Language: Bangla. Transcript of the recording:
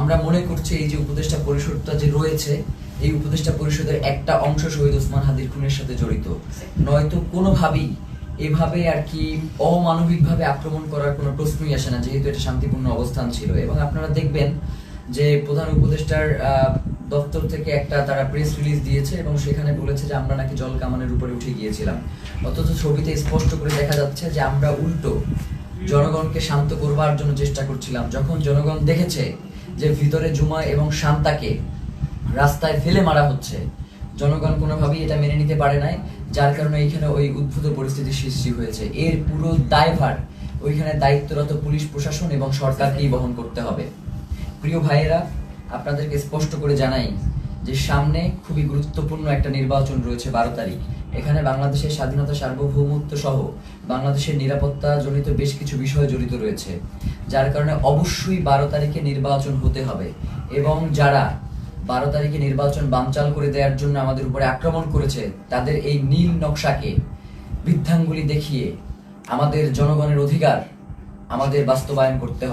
আমরা মনে করছি এই যে উপদেষ্টা পরিষদটা যে রয়েছে, এই উপদেষ্টা পরিষদের একটা অংশ শহীদ ওসমান হাদির খুনের সাথে জড়িত, নয়তো কোনোভাবেই এভাবে আর কি অমানবিকভাবে আক্রমণ করার কোনো প্রশ্নই আসে না, যেহেতু এটা শান্তিপূর্ণ অবস্থান ছিল। এবং আপনারা দেখবেন যে প্রধান উপদেষ্টার দপ্তর থেকে একটা তারা প্রেস রিলিজ দিয়েছে এবং সেখানে বলেছে যে আমরা নাকি জল কামানের উপরে উঠে গিয়েছিলাম, অথচ ছবিতে স্পষ্ট করে দেখা যাচ্ছে যে আমরা উল্টো জনগণকে শান্ত করবার জন্য চেষ্টা করছিলাম। যখন জনগণ দেখেছে যে ভিতরে জুমা এবং শান্তাকে রাস্তায় ফেলে মারা হচ্ছে, জনগণ কোনোভাবেই এটা মেনে নিতে পারে নাই, যার কারণে এইখানে ওই উদ্ভূত পরিস্থিতির সৃষ্টি হয়েছে। এর পুরো দায়ভার ওইখানে দায়িত্বরত পুলিশ প্রশাসন এবং সরকারকেই বহন করতে হবে। প্রিয় ভাইয়েরা, আপনাদেরকে স্পষ্ট করে জানাই যে সামনে খুবই গুরুত্বপূর্ণ একটা নির্বাচন রয়েছে 12 তারিখ। এখানে বাংলাদেশের স্বাধীনতা, সার্বভৌমত্ব সহ বাংলাদেশের নিরাপত্তা জনিত বেশ কিছু বিষয় জড়িত রয়েছে, যার কারণে অবশ্যই 12 তারিখে নির্বাচন হতে হবে। এবং যারা 12 তারিখে নির্বাচন বানচাল করে দেওয়ার জন্য আমাদের উপরে আক্রমণ করেছে, তাদের এই নীল নকশাকে বৃদ্ধাঙ্গুলি দেখিয়ে আমাদের জনগণের অধিকার আমাদের বাস্তবায়ন করতে হবে।